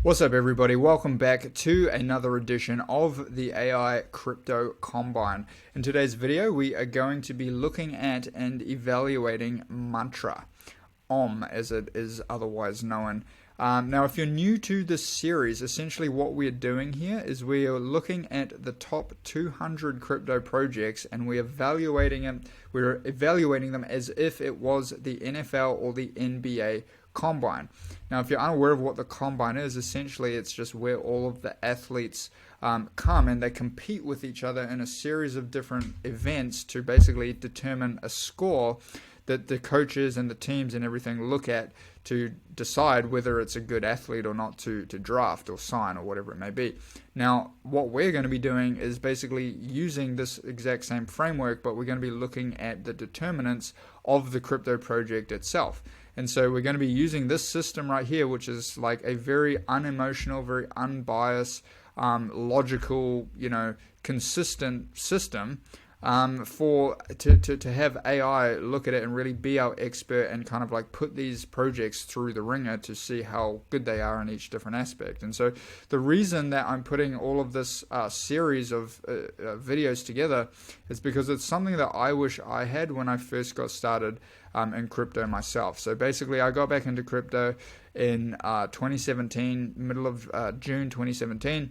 What's up, everybody? Welcome back to another edition of the AI Crypto Combine. In today's video, we are going to be looking at and evaluating Mantra, as it is otherwise known. Now, if you're new to this series, essentially what we're doing here is we are looking at the top 200 crypto projects and we're evaluating them. We're evaluating them as if it was the NFL or the NBA Combine. Now, if you're unaware of what the Combine is, essentially it's just where all of the athletes come and they compete with each other in a series of different events to basically determine a score that the coaches and the teams and everything look at to decide whether it's a good athlete or not to draft or sign or whatever it may be. Now, what we're going to be doing is basically using this exact same framework, but we're going to be looking at the determinants of the crypto project itself. And so we're going to be using this system right here, which is like a very unemotional, very unbiased, logical, consistent system to have AI look at it and really be our expert and kind of like put these projects through the ringer to see how good they are in each different aspect. And so the reason that I'm putting all of this series of videos together is because it's something that I wish I had when I first got started in crypto myself. So basically I got back into crypto in 2017, middle of June 2017.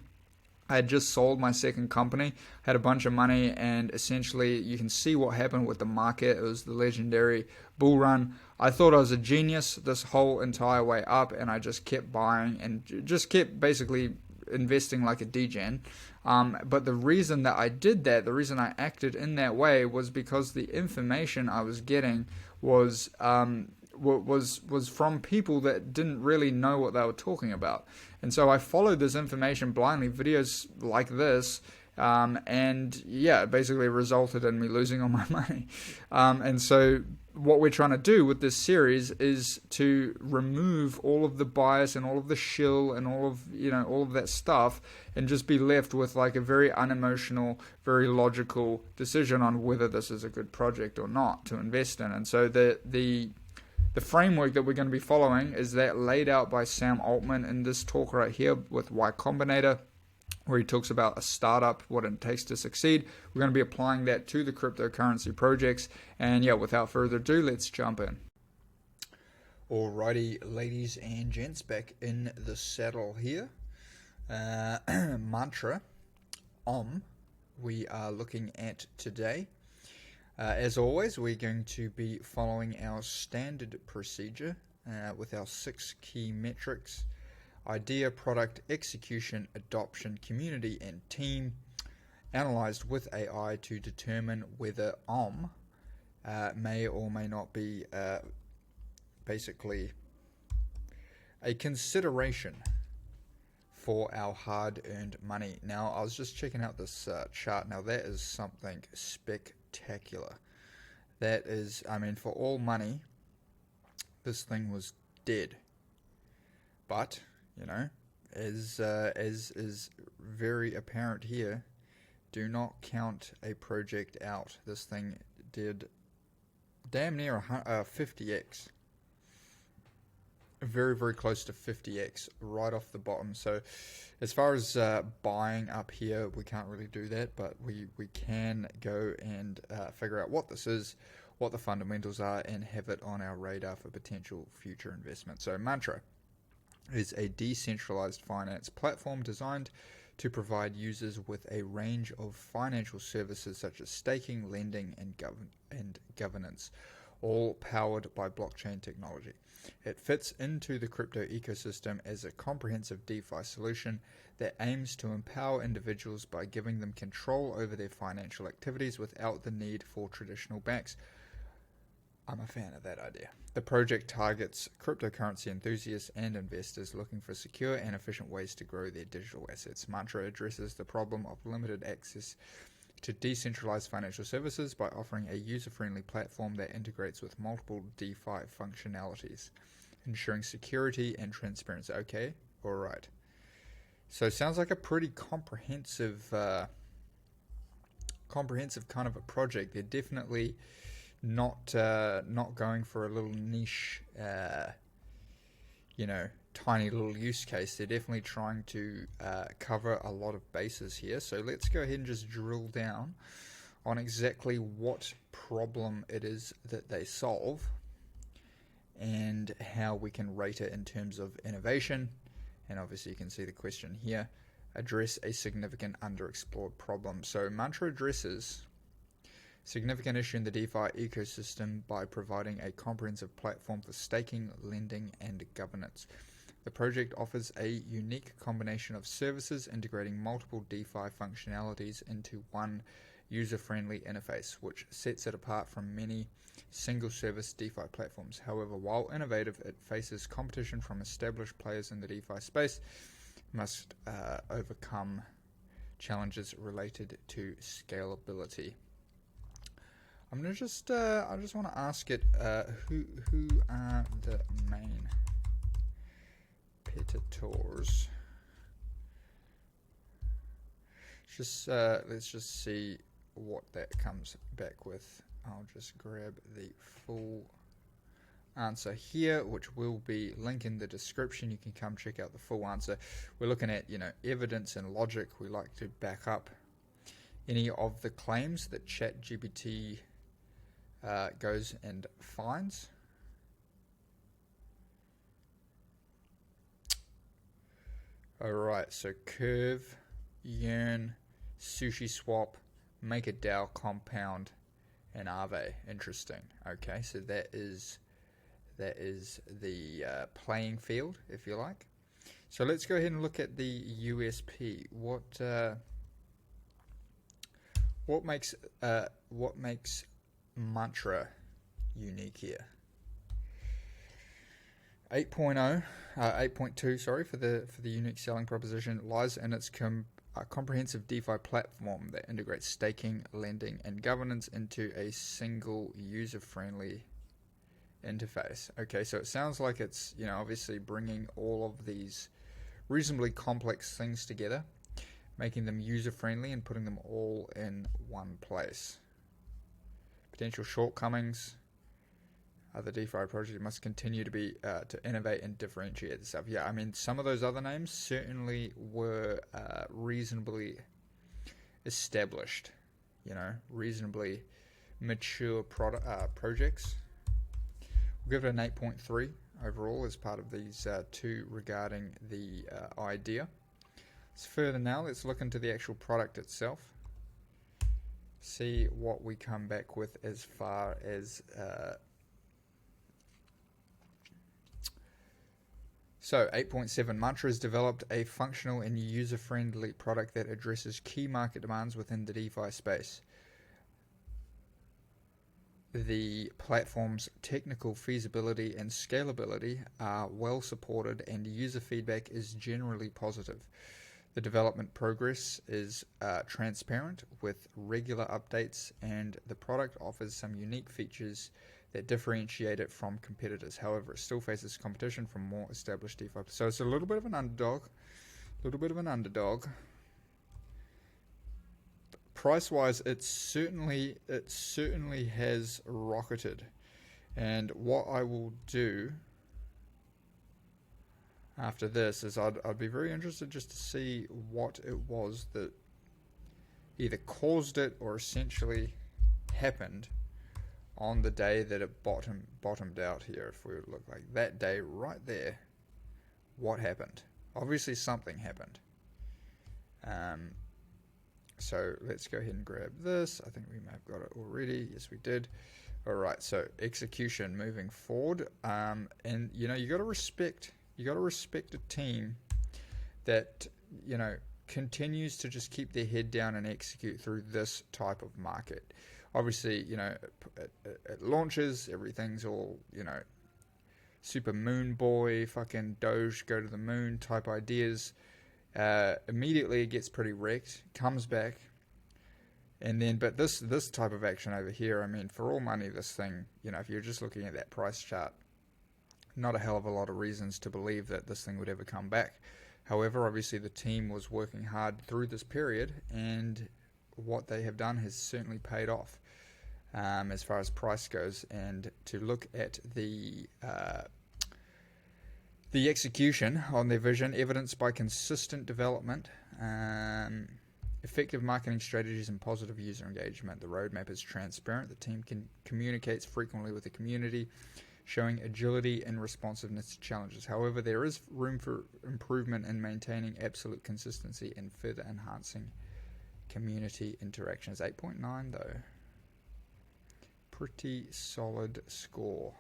I had just sold my second company, had a bunch of money, and essentially you can see what happened with the market. It was the legendary bull run. I thought I was a genius this whole entire way up, and I just kept buying and just kept basically investing like a degen. But the reason that I did that, the reason I acted in that way was because the information I was getting was from people that didn't really know what they were talking about. And so I followed this information blindly, videos like this, and yeah, it basically resulted in me losing all my money. And so what we're trying to do with this series is to remove all of the bias and all of the shill and all of that stuff, and just be left with like a very unemotional, very logical decision on whether this is a good project or not to invest in. And so the framework that we're going to be following is that laid out by Sam Altman in this talk right here with Y Combinator, where he talks about a startup, what it takes to succeed. We're going to be applying that to the cryptocurrency projects. And yeah, without further ado, let's jump in. Alrighty, ladies and gents, back in the saddle here. Mantra, we are looking at today. As always, we're going to be following our standard procedure with our 6 key metrics: idea, product, execution, adoption, community, and team, analyzed with AI to determine whether may or may not be basically a consideration for our hard-earned money. Now, I was just checking out this chart. Now, that is something spectacular. That is, I mean, for all money, this thing was dead. But, as is very apparent here, do not count a project out. This thing did damn near 50x. Very, very close to 50x right off the bottom. So as far as buying up here, we can't really do that, but we can go and figure out what this is, what the fundamentals are, and have it on our radar for potential future investment. So Mantra is a decentralized finance platform designed to provide users with a range of financial services such as staking, lending, and governance, all powered by blockchain technology. It fits into the crypto ecosystem as a comprehensive DeFi solution that aims to empower individuals by giving them control over their financial activities without the need for traditional banks. I'm a fan of that idea. The project targets cryptocurrency enthusiasts and investors looking for secure and efficient ways to grow their digital assets. Mantra addresses the problem of limited access to decentralized financial services by offering a user-friendly platform that integrates with multiple DeFi functionalities, ensuring security and transparency. Okay, all right. So it sounds like a pretty comprehensive kind of a project. They're definitely not going for a little niche tiny little use case. They're definitely trying to cover a lot of bases here. So let's go ahead and just drill down on exactly what problem it is that they solve and how we can rate it in terms of innovation. And obviously you can see the question here, address a significant underexplored problem. So Mantra addresses significant issue in the DeFi ecosystem by providing a comprehensive platform for staking, lending, and governance. The project offers a unique combination of services integrating multiple DeFi functionalities into one user-friendly interface, which sets it apart from many single-service DeFi platforms. However, while innovative, it faces competition from established players in the DeFi space, must overcome challenges related to scalability. I'm gonna just I just want to ask it who are the main competitors. Just let's just see what that comes back with. I'll just grab the full answer here, which will be link in the description. You can come check out the full answer. We're looking at, you know, evidence and logic. We like to back up any of the claims that ChatGPT goes and finds. Alright, so Curve, Yearn, SushiSwap, MakerDAO Compound, and Aave. Interesting. Okay, so that is the playing field, if you like. So let's go ahead and look at the USP. What makes Mantra unique here? 8.2, sorry, for the unique selling proposition lies in its comprehensive DeFi platform that integrates staking, lending, and governance into a single user-friendly interface. Okay, so it sounds like it's, you know, obviously bringing all of these reasonably complex things together, making them user-friendly and putting them all in one place. Potential shortcomings. Other DeFi projects must continue to be to innovate and differentiate itself. Yeah, I mean, some of those other names certainly were reasonably established, you know, reasonably mature projects. We'll give it an 8.3 overall as part of these two regarding the idea. So further now, let's look into the actual product itself. See what we come back with as far as so 8.7, Mantra has developed a functional and user-friendly product that addresses key market demands within the DeFi space. The platform's technical feasibility and scalability are well supported and user feedback is generally positive. The development progress is transparent with regular updates, and the product offers some unique features that differentiate it from competitors. However, it still faces competition from more established DeFi. So it's a little bit of an underdog. Price-wise, it certainly has rocketed. And what I will do after this is I'd be very interested just to see what it was that either caused it or essentially happened on the day that it bottomed out here. If we would look like that day right there, what happened? Obviously something happened. So let's go ahead and grab this. I think we may have got it already. Yes, we did. All right, so execution moving forward. And you know, you got to respect a team that, you know, continues to just keep their head down and execute through this type of market. Obviously, you know, it launches, everything's all, you know, super moon boy, fucking Doge, go to the moon type ideas. Immediately it gets pretty wrecked, comes back, and then, but this type of action over here, I mean, for all money, this thing, you know, if you're just looking at that price chart, not a hell of a lot of reasons to believe that this thing would ever come back. However, obviously the team was working hard through this period, and what they have done has certainly paid off as far as price goes. And to look at the The execution on their vision, evidenced by consistent development, effective marketing strategies, and positive user engagement. The roadmap is transparent. The team communicates frequently with the community, showing agility and responsiveness to challenges. However, there is room for improvement in maintaining absolute consistency and further enhancing community interactions. 8.9 though. Pretty solid score.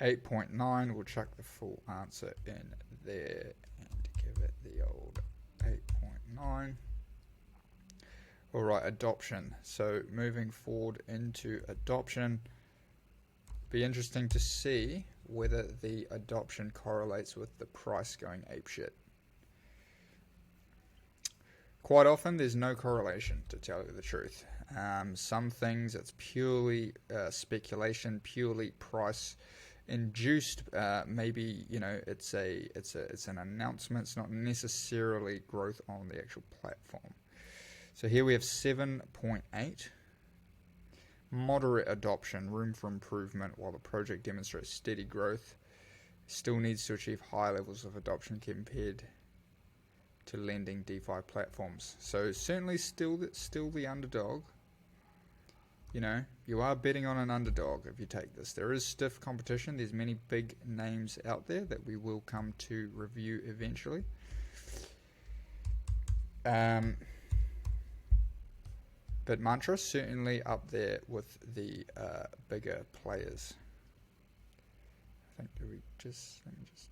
8.9, we'll chuck the full answer in there and give it the old 8.9. Alright, adoption. So moving forward into adoption, be interesting to see whether the adoption correlates with the price going apeshit. Quite often there's no correlation, to tell you the truth. Some things it's purely speculation, purely price induced. Maybe it's an announcement. It's not necessarily growth on the actual platform. So here we have 7.8. Moderate adoption, room for improvement. While the project demonstrates steady growth, still needs to achieve high levels of adoption compared to lending DeFi platforms. So certainly still the underdog. You are betting on an underdog if you take this. There is stiff competition. There's many big names out there that we will come to review eventually. But Mantra certainly up there with the bigger players. I think, let me just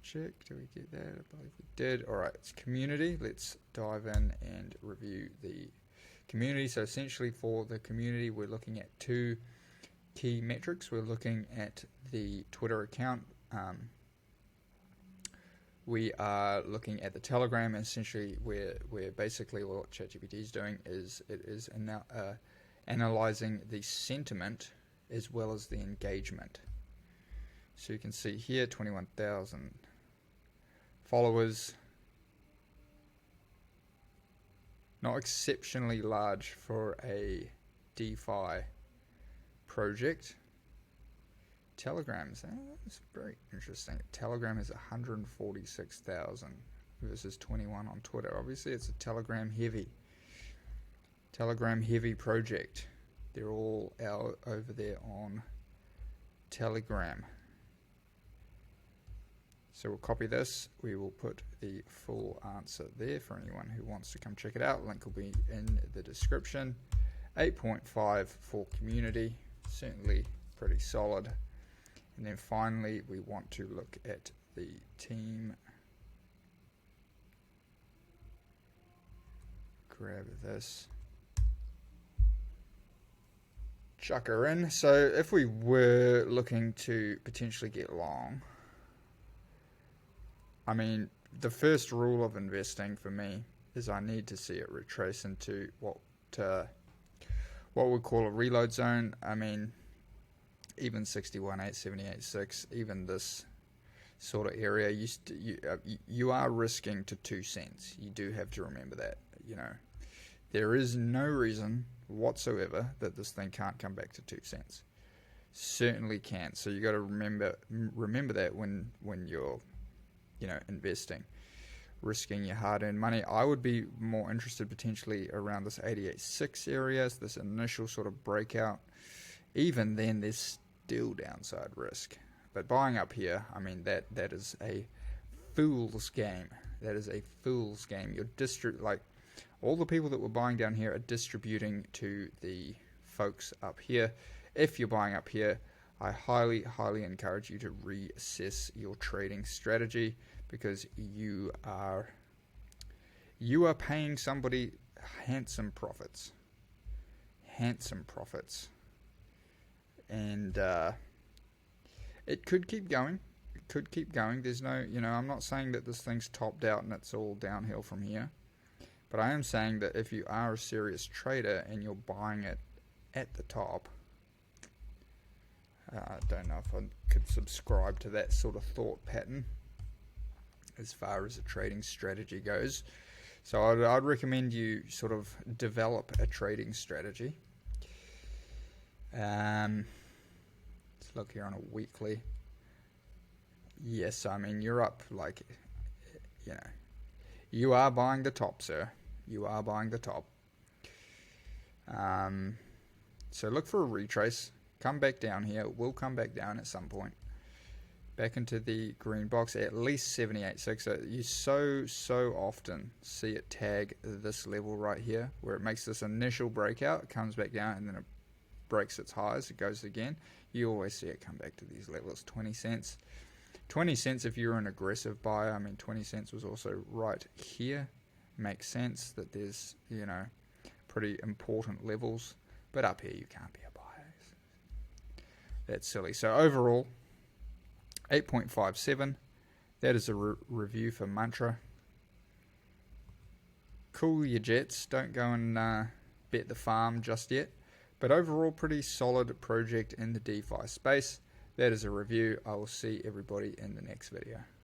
check. Do we get that? I believe we did. Alright, it's community. Let's dive in and review the community. So essentially for the community, we're looking at two key metrics. We're looking at the Twitter account. We are looking at the Telegram. Essentially, where basically what ChatGPT is doing is it is analyzing the sentiment as well as the engagement. So you can see here 21,000 followers. Not exceptionally large for a DeFi project. Telegrams, that's very interesting. Telegram is 146,000 versus 21 on Twitter. Obviously, it's a Telegram heavy project. They're all out over there on Telegram. So we'll copy this. We will put the full answer there for anyone who wants to come check it out. Link will be in the description. 8.5 for community, certainly pretty solid. And then finally, we want to look at the team. Grab this. Chuck her in. So if we were looking to potentially get long, I mean, the first rule of investing for me is I need to see it retrace into what we call a reload zone. I mean, even 61.8, 78.6, even this sort of area, you are risking to 2 cents. You do have to remember that. There is no reason whatsoever that this thing can't come back to 2 cents. Certainly can. So you got to remember that when you're investing, risking your hard-earned money. I would be more interested potentially around this 88.6 area, this initial sort of breakout. Even then, there's still downside risk. But buying up here, I mean, that is a fool's game. That is a fool's game. Like all the people that were buying down here are distributing to the folks up here. If you're buying up here, I highly, highly encourage you to reassess your trading strategy, because you are paying somebody handsome profits. And it could keep going. There's no, I'm not saying that this thing's topped out and it's all downhill from here. But I am saying that if you are a serious trader and you're buying it at the top, I don't know if I could subscribe to that sort of thought pattern as far as a trading strategy goes. So I'd recommend you sort of develop a trading strategy. So Let's look here on a weekly. Yes, I mean, you're up, like, you know, you are buying the top, sir. You are buying the top. So look for a retrace. Come back down here. It will come back down at some point. Back into the green box, at least 78.6. So you so often see it tag this level right here, where it makes this initial breakout, it comes back down, and then it breaks its highs, it goes again. You always see it come back to these levels. 20 cents. 20 cents if you're an aggressive buyer. I mean, 20 cents was also right here. Makes sense that there's, you know, pretty important levels. But up here, you can't be a buyer. That's silly. So overall, 8.57. That is a review for Mantra. Cool your jets. Don't go and bet the farm just yet. But overall, pretty solid project in the DeFi space. That is a review. I will see everybody in the next video.